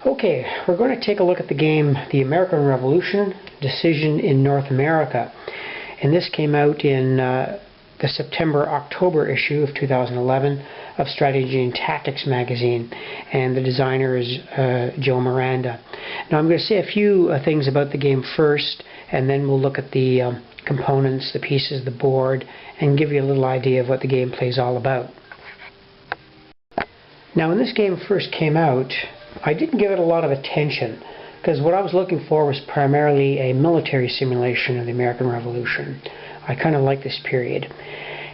Okay, we're going to take a look at the game The American Revolution, Decision in North America. And this came out in the September-October issue of 2011 of Strategy and Tactics magazine. And the designer is Joe Miranda. Now I'm going to say a few things about the game first, and then we'll look at the components, the pieces, the board, and give you a little idea of what the gameplay is all about. Now when this game first came out, I didn't give it a lot of attention because what I was looking for was primarily a military simulation of the American Revolution. I kind of like this period.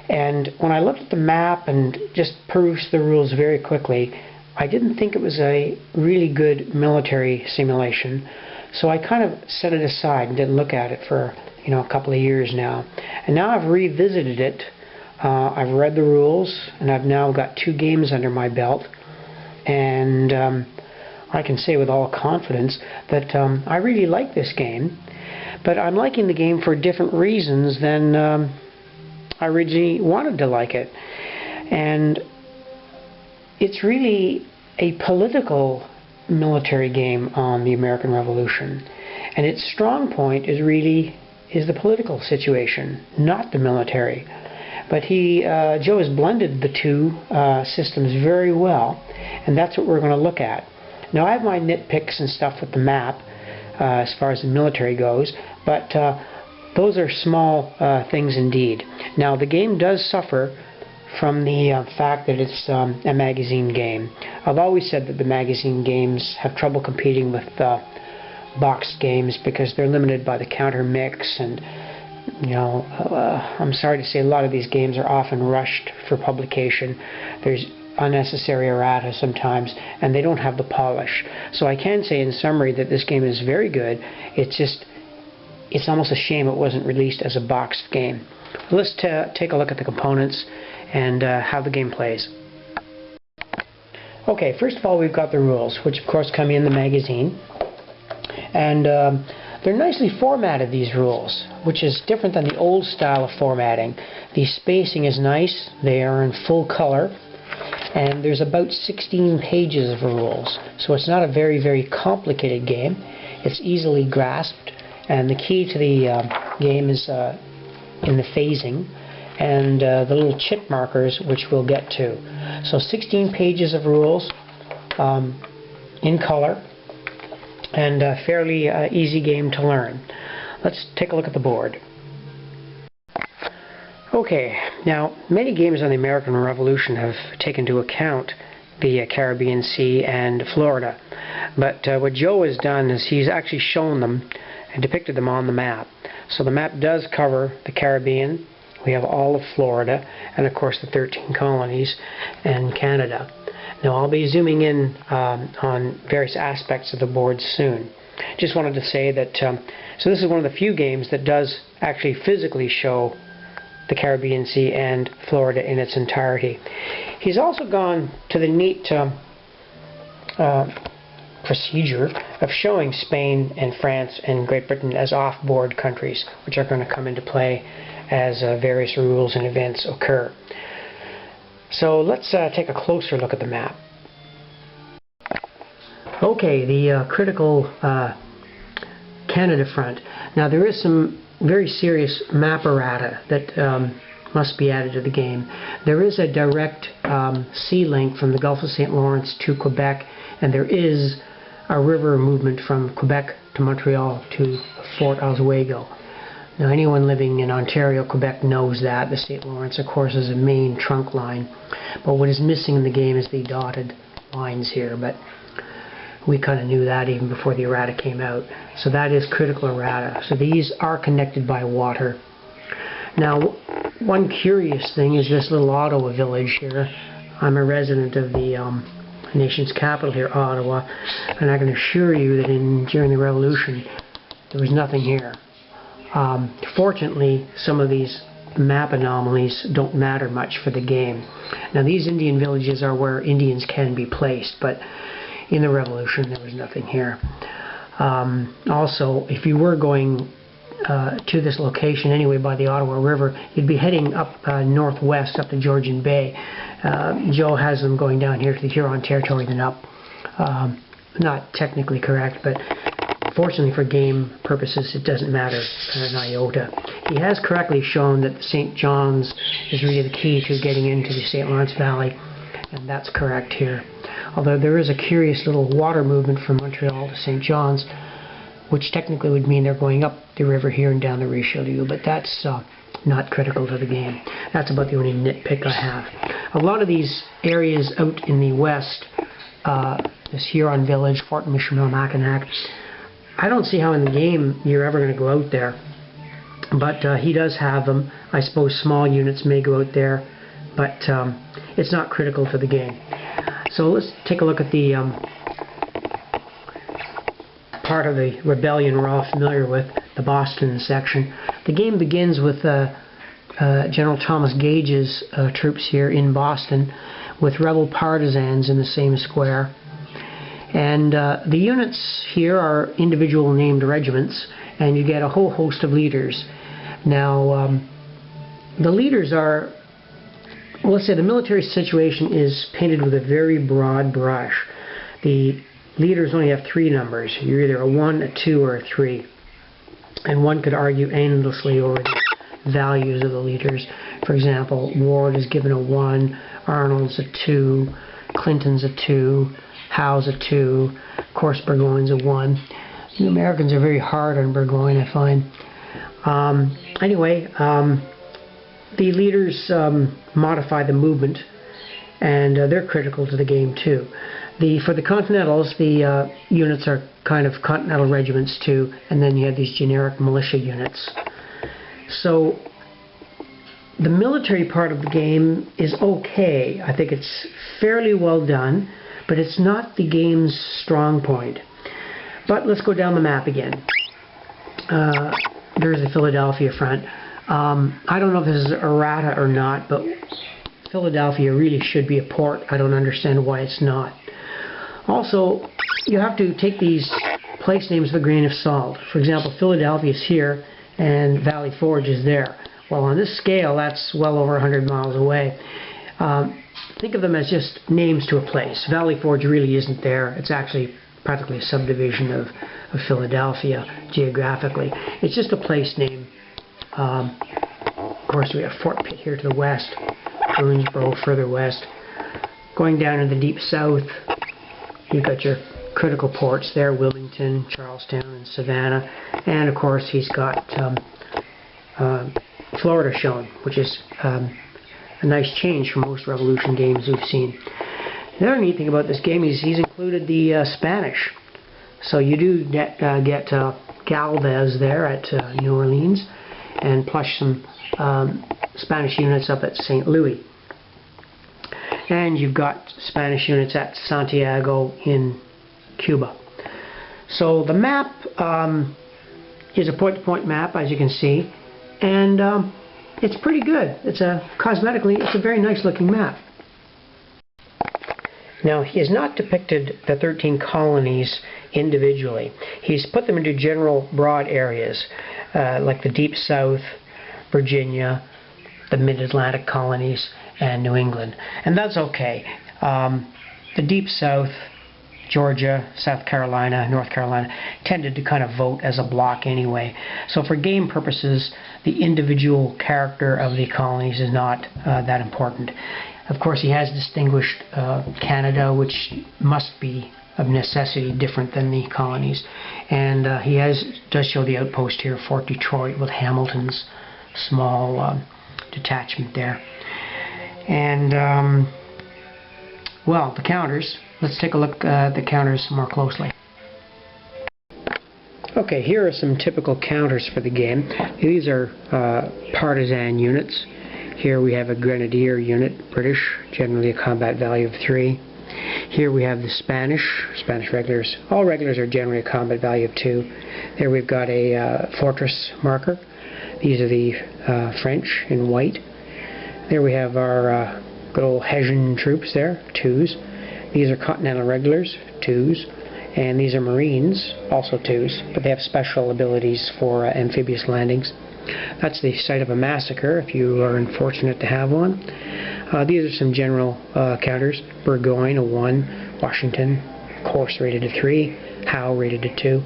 And when I looked at the map and just perused the rules very quickly, I didn't think it was a really good military simulation. So I kind of set it aside and didn't look at it for a couple of years now. And now I've revisited it. I've read the rules, and I've now got 2 games under my belt. And I can say with all confidence that I really like this game, but I'm liking the game for different reasons than I originally wanted to like it. And it's really a political military game on the American Revolution, and its strong point is the political situation, not the military. But Joe has blended the two systems very well, and that's what we're going to look at. Now I have my nitpicks and stuff with the map as far as the military goes, but those are small things indeed. Now the game does suffer from the fact that it's a magazine game. I've always said that the magazine games have trouble competing with boxed games because they're limited by the counter mix, and I'm sorry to say a lot of these games are often rushed for publication. There's unnecessary errata sometimes, and they don't have the polish. So I can say in summary that this game is very good. It's almost a shame it wasn't released as a boxed game. Let's take a look at the components and how the game plays. Okay, first of all we've got the rules, which of course come in the magazine. And they're nicely formatted, these rules, which is different than the old style of formatting. The spacing is nice, they are in full color, and there's about 16 pages of rules. So it's not a very, very complicated game. It's easily grasped, and the key to the game is in the phasing and the little chit markers, which we'll get to. So 16 pages of rules in color, and a fairly easy game to learn. Let's take a look at the board. Okay, now many games on the American Revolution have taken into account the Caribbean Sea and Florida, but what Joe has done is he's actually shown them and depicted them on the map. So the map does cover the Caribbean, we have all of Florida, and of course the 13 colonies and Canada. Now I'll be zooming in on various aspects of the board soon. Just wanted to say that so this is one of the few games that does actually physically show the Caribbean Sea and Florida in its entirety. He's also gone to the neat procedure of showing Spain and France and Great Britain as off-board countries, which are going to come into play as various rules and events occur. So let's take a closer look at the map. Okay, the critical Canada front. Now there is some very serious map errata that must be added to the game. There is a direct sea link from the Gulf of St. Lawrence to Quebec, and there is a river movement from Quebec to Montreal to Fort Oswego. Now anyone living in Ontario, Quebec knows that. The St. Lawrence, of course, is a main trunk line. But what is missing in the game is the dotted lines here. But we kind of knew that even before the errata came out. So that is critical errata. So these are connected by water. Now, one curious thing is this little Ottawa village here. I'm a resident of the nation's capital here, Ottawa, and I can assure you that during the Revolution, there was nothing here. Fortunately, some of these map anomalies don't matter much for the game. Now these Indian villages are where Indians can be placed, but in the Revolution there was nothing here. Also, if you were going to this location anyway by the Ottawa River, you'd be heading up northwest up the Georgian Bay. Joe has them going down here to the Huron Territory, then up not technically correct, but fortunately for game purposes it doesn't matter an iota. He has correctly shown that the St. John's is really the key to getting into the St. Lawrence Valley, and that's correct here. Although there is a curious little water movement from Montreal to St. John's, which technically would mean they're going up the river here and down the Richelieu, but that's not critical to the game. That's about the only nitpick I have. A lot of these areas out in the west, this Huron village, Fort Michilimackinac, I don't see how in the game you're ever going to go out there. But he does have them. I suppose small units may go out there, but it's not critical to the game. So let's take a look at the part of the rebellion we're all familiar with, the Boston section. The game begins with General Thomas Gage's troops here in Boston with rebel partisans in the same square. And the units here are individual named regiments, and you get a whole host of leaders. Now, the leaders are, well, let's say the military situation is painted with a very broad brush. The leaders only have 3 numbers. You're either a 1, a 2, or a 3. And one could argue endlessly over the values of the leaders. For example, Ward is given a 1, Arnold's a 2, Clinton's a 2, Howe's a 2, of course Burgoyne's a 1. The Americans are very hard on Burgoyne, I find. Anyway, the leaders modify the movement, and they're critical to the game too. For the Continentals, the units are kind of Continental regiments too, and then you have these generic militia units. So the military part of the game is okay. I think it's fairly well done, but it's not the game's strong point. But let's go down the map again. There's the Philadelphia front. I don't know if this is errata or not, but Philadelphia really should be a port. I don't understand why it's not. Also, you have to take these place names with a grain of salt. For example, Philadelphia is here and Valley Forge is there. Well, on this scale, that's well over 100 miles away. Think of them as just names to a place. Valley Forge really isn't there. It's actually practically a subdivision of Philadelphia geographically. It's just a place name. Of course, we have Fort Pitt here to the west, Boonsboro further west. Going down in the deep south, you've got your critical ports there, Wilmington, Charlestown, and Savannah. And of course, he's got Florida shown, which is a nice change from most Revolution games we've seen. The other neat thing about this game is he's included the Spanish. So you do get Galvez there at New Orleans, and plus some Spanish units up at St. Louis. And you've got Spanish units at Santiago in Cuba. So the map is a point-to-point map, as you can see, and it's pretty good. Cosmetically, it's a very nice looking map. Now, he has not depicted the 13 colonies individually. He's put them into general broad areas, like the Deep South, Virginia, the Mid-Atlantic colonies, and New England. And that's okay. The Deep South, Georgia, South Carolina, North Carolina, tended to kind of vote as a block anyway. So for game purposes, the individual character of the colonies is not that important. Of course, he has distinguished Canada, which must be of necessity different than the colonies. And he does show the outpost here, Fort Detroit, with Hamilton's small detachment there. And, well, the counters. Let's take a look at the counters more closely. Okay, here are some typical counters for the game. These are partisan units. Here we have a grenadier unit, British, generally a combat value of 3. Here we have the Spanish regulars. All regulars are generally a combat value of 2. There we've got a fortress marker. These are the French in white. There we have our good old Hessian troops there, 2s. These are Continental regulars, 2s. And these are Marines, also 2s, but they have special abilities for amphibious landings. That's the site of a massacre, if you are unfortunate to have one. These are some general counters. Burgoyne, a 1. Washington, course rated a 3, Howe rated a 2.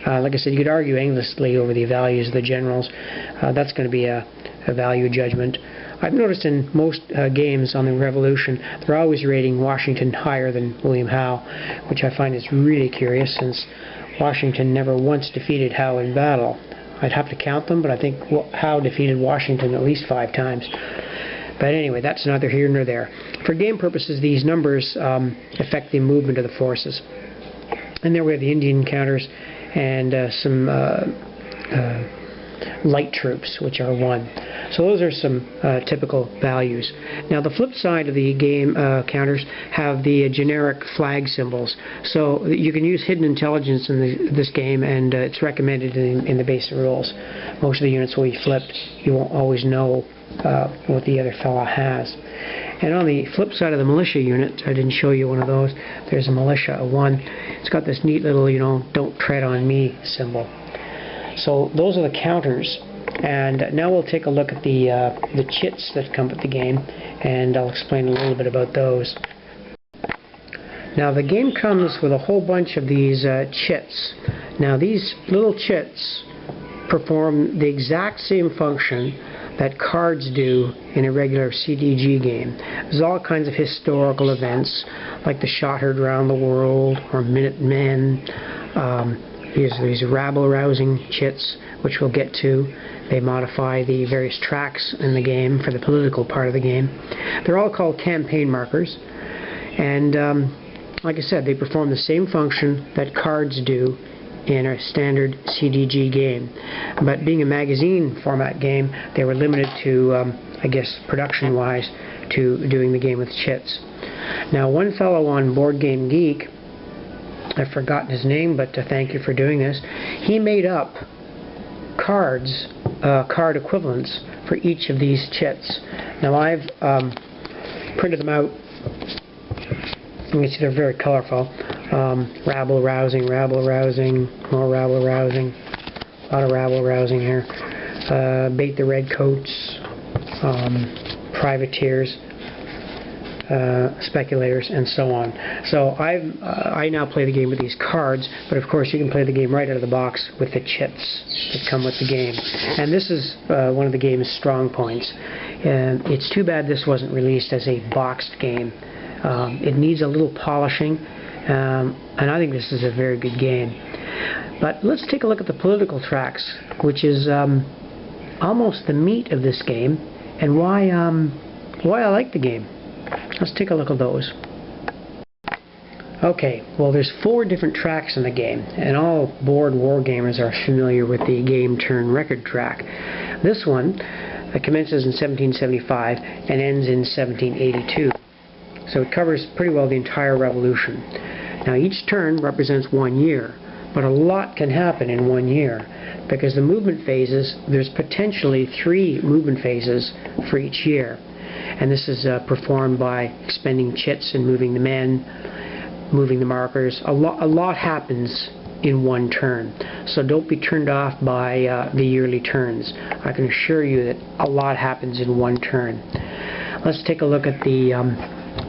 Like I said, you could argue endlessly over the values of the generals. That's going to be a value judgment. I've noticed in most games on the Revolution, they're always rating Washington higher than William Howe, which I find is really curious, since Washington never once defeated Howe in battle. I'd have to count them, but I think Howe defeated Washington at least 5 times. But anyway, that's neither here nor there. For game purposes, these numbers affect the movement of the forces. And there we have the Indian counters and some light troops, which are 1. So those are some typical values. Now the flip side of the game counters have the generic flag symbols. So you can use hidden intelligence in this game, and it's recommended in the basic rules. Most of the units will be flipped. You won't always know what the other fella has. And on the flip side of the militia unit, I didn't show you one of those. There's a militia, a 1. It's got this neat little, don't tread on me symbol. So those are the counters. And now we'll take a look at the chits that come with the game, and I'll explain a little bit about those. Now the game comes with a whole bunch of these chits. Now these little chits perform the exact same function that cards do in a regular CDG game. There's all kinds of historical events, like the Shot Heard Round the World, or Minutemen. These rabble-rousing chits, which we'll get to. They modify the various tracks in the game for the political part of the game. They're all called campaign markers, and like I said, they perform the same function that cards do in a standard CDG game. But being a magazine format game, they were limited to, I guess, production-wise, to doing the game with chits. Now, one fellow on Board Game Geek, I've forgotten his name, but thank you for doing this, he made up cards, card equivalents for each of these chits. Now I've printed them out. You can see they're very colorful. Rabble rousing, more rabble rousing, a lot of rabble rousing here. Bait the redcoats, privateers, speculators, and so on. So I now play the game with these cards, but of course you can play the game right out of the box with the chits that come with the game. And this is one of the game's strong points. It's too bad this wasn't released as a boxed game. It needs a little polishing, and I think this is a very good game. But let's take a look at the political tracks, which is almost the meat of this game, and why I like the game. Let's take a look at those. Okay, well there's 4 different tracks in the game, and all board wargamers are familiar with the game turn record track. This one commences in 1775 and ends in 1782. So it covers pretty well the entire Revolution. Now each turn represents 1 year, but a lot can happen in 1 year, because the movement phases, there's potentially 3 movement phases for each year. And this is performed by expending chits and moving the men, moving the markers. A lot happens in 1 turn. So don't be turned off by the yearly turns. I can assure you that a lot happens in 1 turn. Let's take a look at the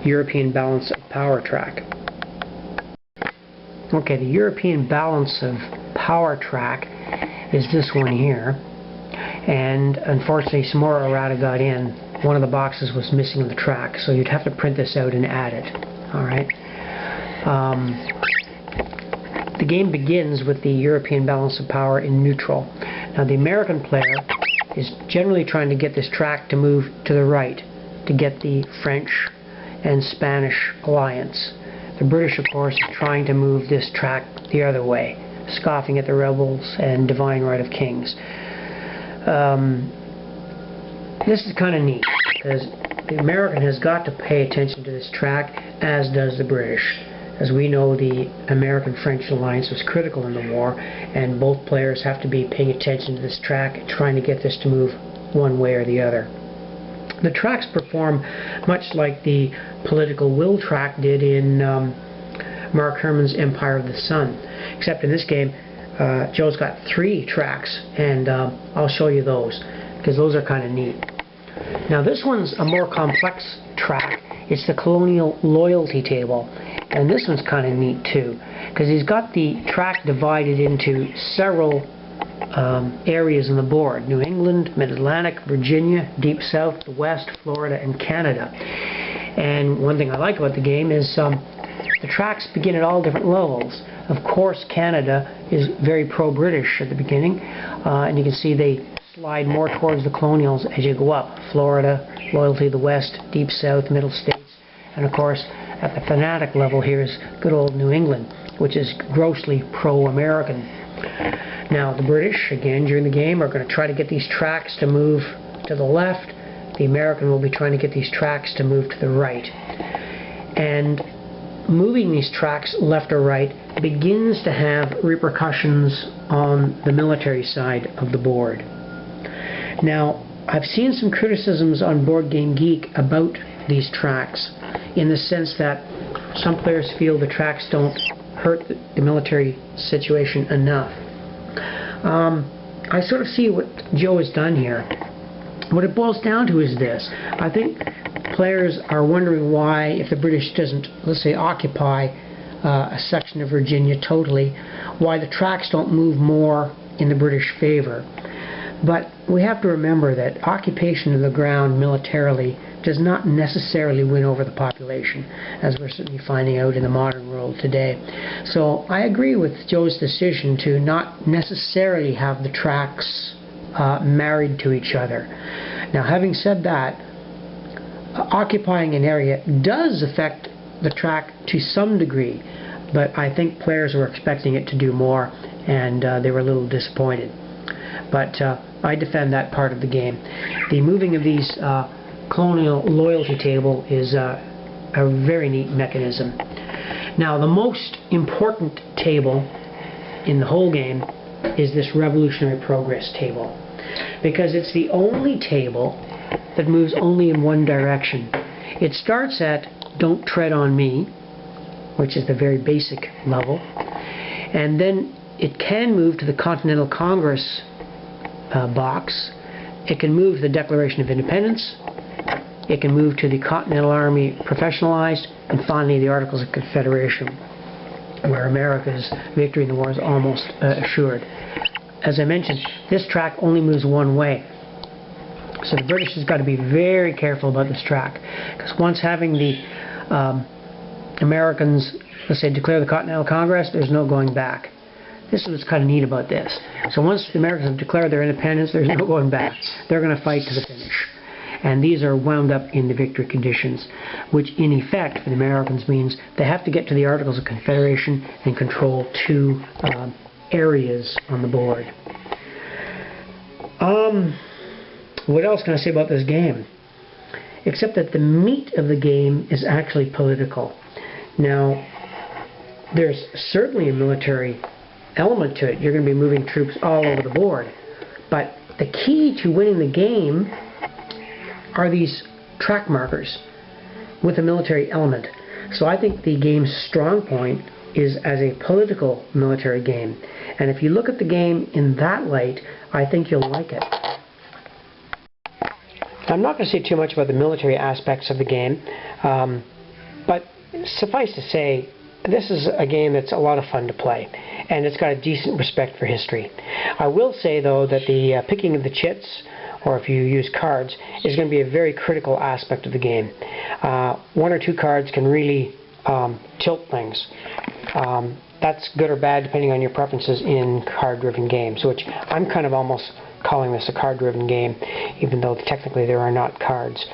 European Balance of Power track. Okay, the European Balance of Power track is this one here. And unfortunately, some more errata got in. One of the boxes was missing on the track, so you'd have to print this out and add it. Alright. The game begins with the European Balance of Power in neutral. Now the American player is generally trying to get this track to move to the right, to get the French and Spanish alliance. The British, of course, is trying to move this track the other way, scoffing at the rebels and divine right of kings. This is kind of neat, because the American has got to pay attention to this track, as does the British. As we know, the American-French alliance was critical in the war, and both players have to be paying attention to this track, trying to get this to move one way or the other. The tracks perform much like the political will track did in Mark Herman's Empire of the Sun, except in this game, Joe's got 3 tracks, and I'll show you those, because those are kind of neat. Now this one's a more complex track. It's the Colonial Loyalty Table, and this one's kind of neat too, because he's got the track divided into several areas on the board: New England, Mid-Atlantic, Virginia, Deep South, the West, Florida, and Canada. And one thing I like about the game is the tracks begin at all different levels. Of course, Canada is very pro-British at the beginning, and you can see they slide more towards the colonials as you go up. Florida, loyalty to the West, Deep South, Middle States, and of course, at the fanatic level here is good old New England, which is grossly pro-American. Now, the British, again, during the game, are going to try to get these tracks to move to the left. The American will be trying to get these tracks to move to the right. And moving these tracks left or right begins to have repercussions on the military side of the board. Now, I've seen some criticisms on Board Game Geek about these tracks, in the sense that some players feel the tracks don't hurt the military situation enough. I sort of see what Joe has done here. What it boils down to is this. I think players are wondering why, if the British doesn't, let's say, occupy a section of Virginia totally, why the tracks don't move more in the British favor. But we have to remember that occupation of the ground militarily does not necessarily win over the population, as we're certainly finding out in the modern world today. So I agree with Joe's decision to not necessarily have the tracks married to each other. Now, having said that, occupying an area does affect the track to some degree, but I think players were expecting it to do more, and they were a little disappointed. But I defend that part of the game. The moving of these Colonial Loyalty Table is a very neat mechanism. Now, the most important table in the whole game is this Revolutionary Progress Table, because it's the only table that moves only in one direction. It starts at Don't Tread on Me, which is the very basic level, and then it can move to the Continental Congress box. It can move to the Declaration of Independence. It can move to the Continental Army Professionalized, and finally the Articles of Confederation, where America's victory in the war is almost assured. As I mentioned, this track only moves one way. So the British has got to be very careful about this track, because once having the Americans, let's say, declare the Continental Congress, there's no going back. This is what's kind of neat about this. So once the Americans have declared their independence, there's no going back. They're going to fight to the finish. And these are wound up in the victory conditions, which in effect for the Americans means they have to get to the Articles of Confederation and control two areas on the board. What else can I say about this game? Except that the meat of the game is actually political. Now, there's certainly a military element to it. You're going to be moving troops all over the board. But the key to winning the game are these track markers with a military element. So I think the game's strong point is as a political military game. And if you look at the game in that light, I think you'll like it. I'm not going to say too much about the military aspects of the game, but suffice to say, this is a game that's a lot of fun to play, and it's got a decent respect for history. I will say, though, that the picking of the chits, or if you use cards, is going to be a very critical aspect of the game. One or two cards can really tilt things. That's good or bad depending on your preferences in card-driven games, which I'm kind of almost calling this a card-driven game, even though technically there are not cards.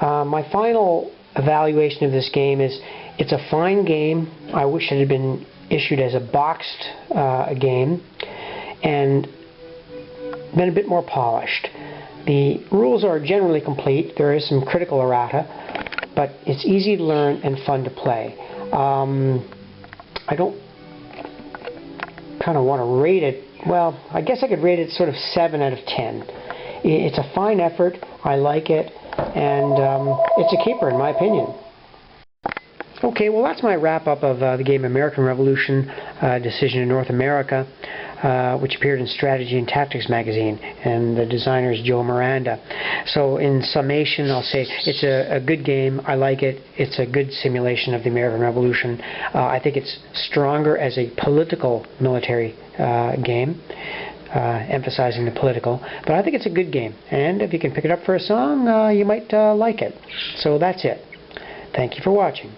My final evaluation of this game is it's a fine game. I wish it had been issued as a boxed game and been a bit more polished. The rules are generally complete. There is some critical errata, but it's easy to learn and fun to play. I don't kind of want to rate it. Well, I guess I could rate it sort of 7 out of 10. It's a fine effort. I like it, and it's a keeper in my opinion. Okay, well that's my wrap-up of the game American Revolution, Decision in North America. which appeared in Strategy and Tactics magazine, and the designer is Joe Miranda. So in summation, I'll say it's a good game. I like it. It's a good simulation of the American Revolution. I think it's stronger as a political military game, emphasizing the political, but I think it's a good game, and if you can pick it up for a song, you might like it. So that's it. Thank you for watching.